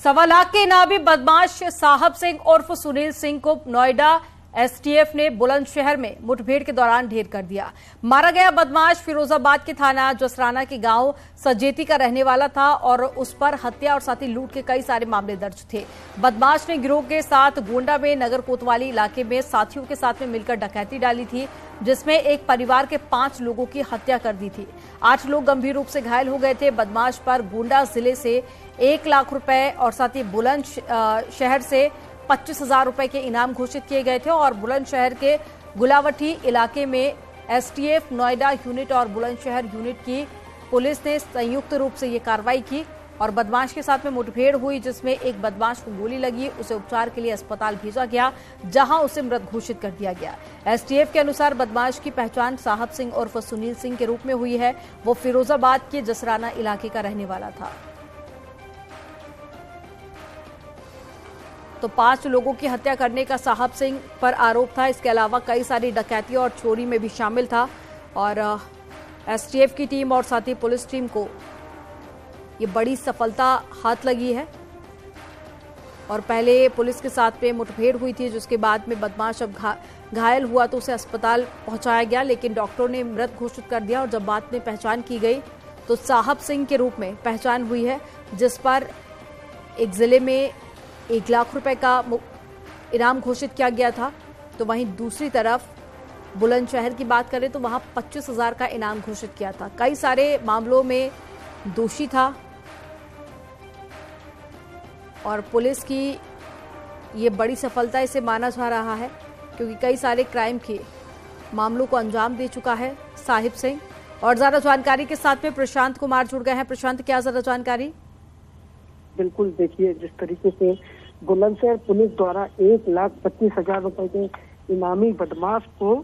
1.25 लाख के इनामी बदमाश साहब सिंह उर्फ सुनील सिंह को नोएडा एसटीएफ ने बुलंदशहर में मुठभेड़ के दौरान ढेर कर दिया। मारा गया बदमाश फिरोजाबाद के थाना जसराना के गांव सजेती का रहने वाला था और उस पर हत्या और साथ ही लूट के कई सारे मामले दर्ज थे। बदमाश ने गिरोह के साथ गोंडा में नगर कोतवाली इलाके में साथियों के साथ में मिलकर डकैती डाली थी, जिसमें एक परिवार के 5 लोगों की हत्या कर दी थी। 8 लोग गंभीर रूप से घायल हो गए थे। बदमाश पर गोंडा जिले से 1 लाख रुपए और साथ ही बुलंदशहर से 25,000 रुपए के इनाम घोषित किए गए थे और बुलंदशहर के गुलावटी इलाके में एसटीएफ नोएडा यूनिट और बुलंदशहर यूनिट की पुलिस ने संयुक्त रूप से ये कार्रवाई की और बदमाश के साथ में मुठभेड़ हुई, जिसमें एक बदमाश को गोली लगी। उसे उपचार के लिए अस्पताल भेजा गया, जहां उसे मृत घोषित कर दिया गया। एसटीएफ के अनुसार बदमाश की पहचान साहब सिंह उर्फ सुनील सिंह के रूप में हुई है। वो फिरोजाबाद के जसराना इलाके का रहने वाला था। तो 5 लोगों की हत्या करने का साहब सिंह पर आरोप था। इसके अलावा कई सारी डकैती और चोरी में भी शामिल था और एसटीएफ की टीम और साथ ही पुलिस टीम को ये बड़ी सफलता हाथ लगी है। और पहले पुलिस के साथ में मुठभेड़ हुई थी, जिसके बाद में बदमाश अब घायल हुआ तो उसे अस्पताल पहुंचाया गया, लेकिन डॉक्टरों ने मृत घोषित कर दिया। और जब बाद में पहचान की गई तो साहब सिंह के रूप में पहचान हुई है, जिस पर एक जिले में 1 लाख रुपए का इनाम घोषित किया गया था। तो वहीं दूसरी तरफ बुलंदशहर की बात करें तो वहां 25,000 का इनाम घोषित किया था। कई सारे मामलों में दोषी था और पुलिस की ये बड़ी सफलता इसे माना जा रहा है, क्योंकि कई सारे क्राइम के मामलों को अंजाम दे चुका है साहिब सिंह। और ज्यादा जानकारी के साथ में प्रशांत कुमार जुड़ गए हैं। प्रशांत, क्या ज्यादा जानकारी? बिल्कुल, देखिए, जिस तरीके से बुलंदशहर पुलिस द्वारा 1,25,000 रुपए के इनामी बदमाश को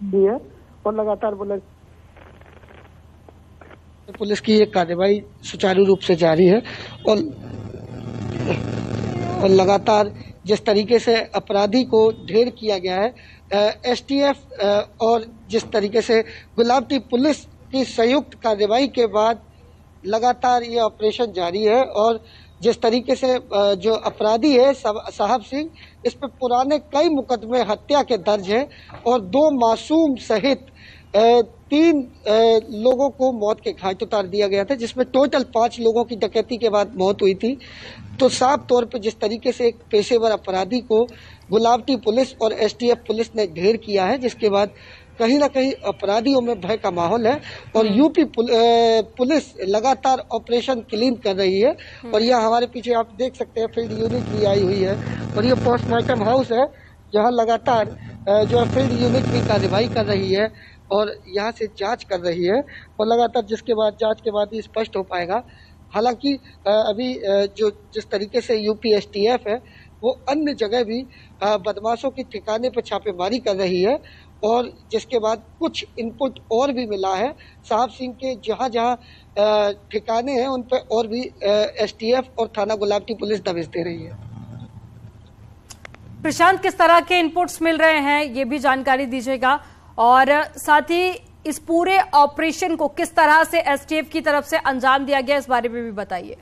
दिया और लगातार पुलिस की ये कार्रवाई सुचारू रूप से जारी है और लगातार जिस तरीके से अपराधी को ढेर किया गया है, एसटीएफ और जिस तरीके से गुलावटी पुलिस की संयुक्त कार्रवाई के बाद लगातार ये ऑपरेशन जारी है। और जिस तरीके से जो अपराधी है साहब सिंह, इस पर पुराने कई मुकदमे हत्या के दर्ज हैं और 2 मासूम सहित 3 लोगों को मौत के घाट उतार दिया गया था, जिसमें टोटल 5 लोगों की डकैती के बाद मौत हुई थी। तो साफ तौर पर जिस तरीके से एक पेशेवर अपराधी को गुलावटी पुलिस और एसटीएफ पुलिस ने ढेर किया है, जिसके बाद कहीं ना कहीं अपराधियों में भय का माहौल है और यूपी पुलिस लगातार ऑपरेशन क्लीन कर रही है। और यह हमारे पीछे आप देख सकते हैं फील्ड यूनिट भी आई हुई है और ये पोस्टमार्टम हाउस है, जहां लगातार जो है फील्ड यूनिट भी कार्रवाई कर रही है और यहाँ से जांच कर रही है और लगातार जिसके बाद जांच के बाद ही स्पष्ट हो पाएगा। हालांकि अभी जो जिस तरीके से यूपी एसटीएफ है, वो अन्य जगह भी बदमाशों की ठिकाने पर छापेमारी कर रही है और जिसके बाद कुछ इनपुट और भी मिला है। साहब सिंह के जहां जहां ठिकाने हैं उन पर और भी एसटीएफ और थाना गुलावटी पुलिस दबिश दे रही है। प्रशांत, किस तरह के इनपुट्स मिल रहे हैं, ये भी जानकारी दीजिएगा। और साथ ही इस पूरे ऑपरेशन को किस तरह से एसटीएफ की तरफ से अंजाम दिया गया, इस बारे में भी बताइए।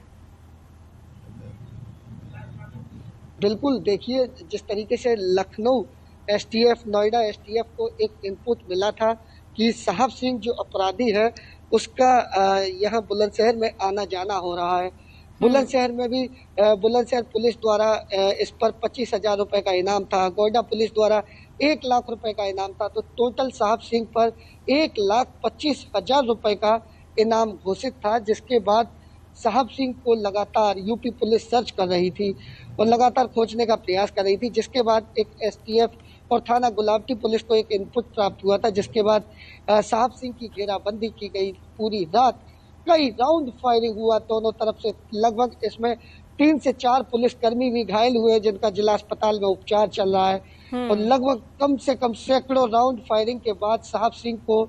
बिल्कुल, देखिए, जिस तरीके से लखनऊ एसटीएफ नोएडा एसटीएफ को एक इनपुट मिला था कि साहब सिंह जो अपराधी है उसका यहाँ बुलंदशहर में आना जाना हो रहा है। बुलंदशहर में भी बुलंदशहर पुलिस द्वारा इस पर 25,000 रुपए का इनाम था, गोंडा पुलिस द्वारा 1 लाख रुपए का इनाम था। तो टोटल साहब सिंह पर 1,25,000 रुपए का इनाम घोषित था, जिसके बाद साहब सिंह को लगातार यूपी पुलिस सर्च कर रही थी और लगातार खोजने का प्रयास कर रही थी, जिसके बाद एक एसटीएफ और थाना गुलावटी पुलिस को एक इनपुट प्राप्त हुआ था, जिसके बाद साहब सिंह की घेराबंदी की गई। पूरी रात कई राउंड फायरिंग हुआ दोनों तरफ से, लगभग इसमें 3 से 4 पुलिसकर्मी भी घायल हुए, जिनका जिला अस्पताल में उपचार चल रहा है। और लगभग कम से कम सैकड़ों राउंड फायरिंग के बाद साहब सिंह को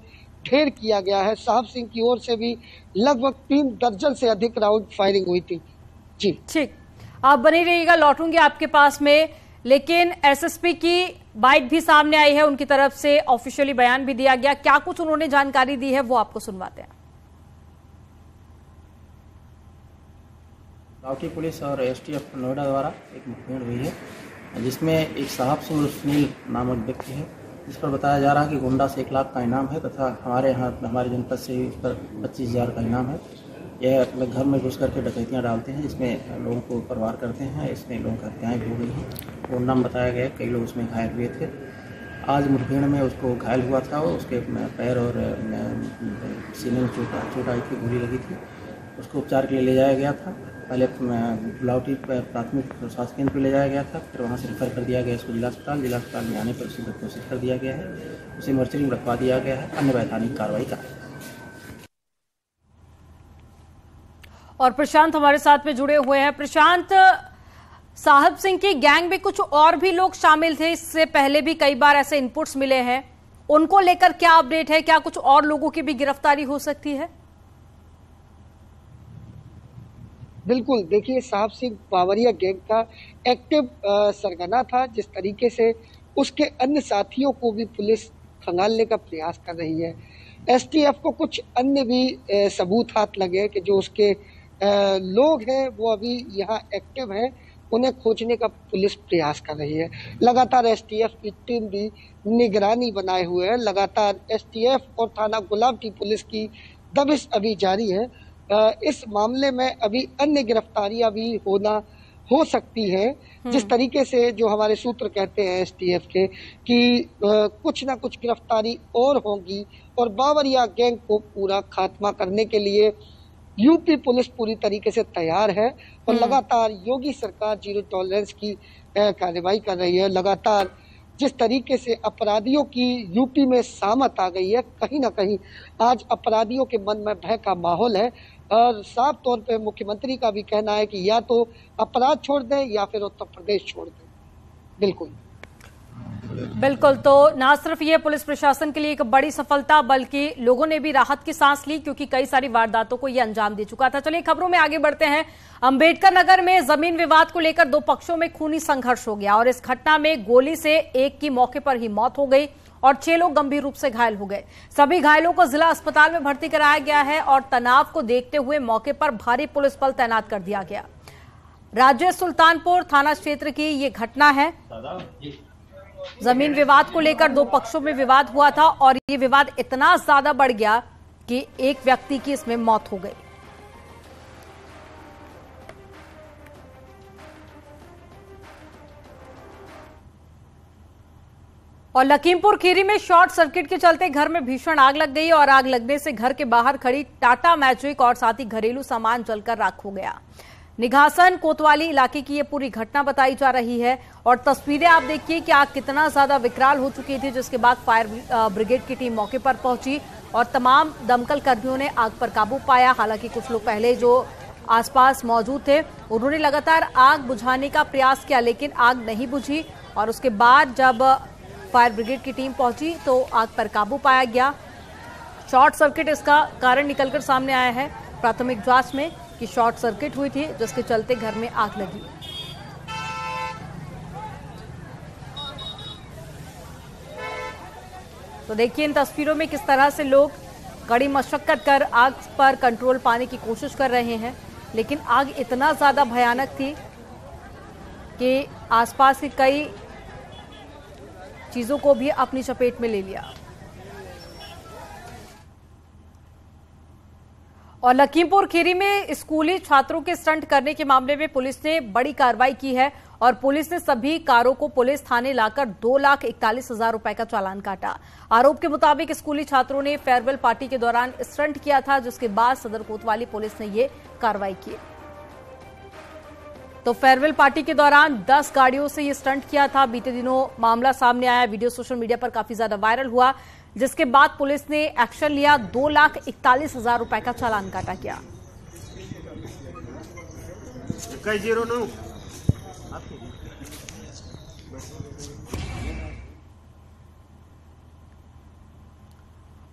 ढेर किया गया है। साहब सिंह की ओर से भी लगभग 3 दर्जन से अधिक राउंड फायरिंग हुई थी। जी ठीक, आप बने रहिएगा, लौटूंगी आपके पास में। लेकिन एसएसपी की बाइट भी सामने आई है, उनकी तरफ से ऑफिशियली बयान भी दिया गया। क्या कुछ उन्होंने जानकारी दी है वो आपको सुनवाते हैं। गुलावटी पुलिस और एसटीएफ नोएडा द्वारा एक मुठभेड़ हुई है, जिसमें एक साहब सिंह सुनील नामक व्यक्ति है, जिस पर बताया जा रहा है कि गुंडा से 1 लाख का इनाम है तथा हमारे जनपद से इस पर 25,000 का इनाम है। यह घर में घुस करके डकैतियाँ डालते हैं, जिसमें लोगों को परवार करते हैं। इसमें लोगों की हत्याएँ भी हो गई हैं। वो नाम बताया गया, कई लोग उसमें घायल हुए थे। आज मुठभेड़ में उसको घायल हुआ था, उसके पैर और सीने में चोट आई थी, गोली लगी थी। उसको उपचार के लिए ले जाया गया था। पहले गुलावटी प्राथमिक स्वास्थ्य केंद्र पर ले जाया गया था, फिर वहाँ से रेफर कर दिया गया इसको जिला अस्पताल में आने पर उसे घोषित कर दिया गया है। उसे मर्चरी में रखवा दिया गया है, अन्य वैधानिक कार्रवाई का। और प्रशांत हमारे साथ में जुड़े हुए हैं। प्रशांत, साहब सिंह की गैंग में कुछ और भी लोग शामिल थे, इससे पहले भी कई बार ऐसे इनपुट्स मिले हैं, उनको लेकर क्या अपडेट है? क्या कुछ और लोगों की भी गिरफ्तारी हो सकती है? बिल्कुल, देखिए साहब सिंह बावरिया गैंग का एक्टिव सरगना था। जिस तरीके से उसके अन्य साथियों को भी पुलिस खंगालने का प्रयास कर रही है। एसटीएफ को कुछ अन्य भी सबूत हाथ लगे कि जो उसके लोग हैं वो अभी यहाँ एक्टिव हैं, उन्हें खोजने का पुलिस प्रयास कर रही है। लगातार एसटीएफ की टीम भी निगरानी बनाए हुए है। लगातार एसटीएफ और थाना गुलावटी पुलिस की दबिश अभी जारी है। इस मामले में अभी अन्य गिरफ्तारियां भी हो सकती है। जिस तरीके से जो हमारे सूत्र कहते हैं एसटीएफ के कि कुछ ना कुछ गिरफ्तारी और होगी और बावरिया गैंग को पूरा खात्मा करने के लिए यूपी पुलिस पूरी तरीके से तैयार है और लगातार योगी सरकार जीरो टॉलरेंस की कार्रवाई कर रही है। लगातार जिस तरीके से अपराधियों की यूपी में सामत आ गई है, कहीं ना कहीं आज अपराधियों के मन में भय का माहौल है और साफ तौर पे मुख्यमंत्री का भी कहना है कि या तो अपराध छोड़ दें या फिर उत्तर प्रदेश छोड़ दें। बिल्कुल, तो ना सिर्फ ये पुलिस प्रशासन के लिए एक बड़ी सफलता, बल्कि लोगों ने भी राहत की सांस ली, क्योंकि कई सारी वारदातों को ये अंजाम दे चुका था। चलिए खबरों में आगे बढ़ते हैं। अंबेडकर नगर में जमीन विवाद को लेकर 2 पक्षों में खूनी संघर्ष हो गया और इस घटना में गोली से एक की मौके पर ही मौत हो गई और 6 लोग गंभीर रूप से घायल हो गए। सभी घायलों को जिला अस्पताल में भर्ती कराया गया है और तनाव को देखते हुए मौके पर भारी पुलिस बल तैनात कर दिया गया। राज्य सुल्तानपुर थाना क्षेत्र की ये घटना है। जमीन विवाद को लेकर 2 पक्षों में विवाद हुआ था और ये विवाद इतना ज्यादा बढ़ गया कि एक व्यक्ति की इसमें मौत हो गई। और लखीमपुर खीरी में शॉर्ट सर्किट के चलते घर में भीषण आग लग गई और आग लगने से घर के बाहर खड़ी टाटा मैजिक और साथ ही घरेलू सामान जलकर राख हो गया। निघासन कोतवाली इलाके की ये पूरी घटना बताई जा रही है और तस्वीरें आप देखिए कि आग कितना ज्यादा विकराल हो चुकी थी, जिसके बाद फायर ब्रिगेड की टीम मौके पर पहुंची और तमाम दमकल कर्मियों ने आग पर काबू पाया। हालांकि कुछ लोग पहले जो आसपास मौजूद थे उन्होंने लगातार आग बुझाने का प्रयास किया, लेकिन आग नहीं बुझी और उसके बाद जब फायर ब्रिगेड की टीम पहुंची तो आग पर काबू पाया गया। शॉर्ट सर्किट इसका कारण निकलकर सामने आया है प्राथमिक जांच में कि शॉर्ट सर्किट हुई थी, जिसके चलते घर में आग लगी। तो देखिए इन तस्वीरों में किस तरह से लोग कड़ी मशक्कत कर आग पर कंट्रोल पाने की कोशिश कर रहे हैं, लेकिन आग इतना ज्यादा भयानक थी कि आसपास की कई चीजों को भी अपनी चपेट में ले लिया। और लखीमपुर खीरी में स्कूली छात्रों के स्टंट करने के मामले में पुलिस ने बड़ी कार्रवाई की है और पुलिस ने सभी कारों को पुलिस थाने लाकर 2,41,000 रुपए का चालान काटा। आरोप के मुताबिक स्कूली छात्रों ने फेयरवेल पार्टी के दौरान स्टंट किया था, जिसके बाद सदर कोतवाली पुलिस ने ये कार्रवाई की। तो फेयरवेल पार्टी के दौरान 10 गाड़ियों से ये स्टंट किया था। बीते दिनों मामला सामने आया, वीडियो सोशल मीडिया पर काफी ज्यादा वायरल हुआ, जिसके बाद पुलिस ने एक्शन लिया, 2,41,000 रुपए का चालान काटा गया।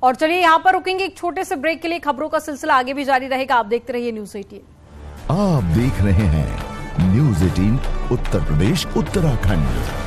और चलिए यहां पर रुकेंगे एक छोटे से ब्रेक के लिए। खबरों का सिलसिला आगे भी जारी रहेगा, आप देखते रहिए न्यूज़ 18। आप देख रहे हैं न्यूज़ 18 उत्तर प्रदेश उत्तराखंड।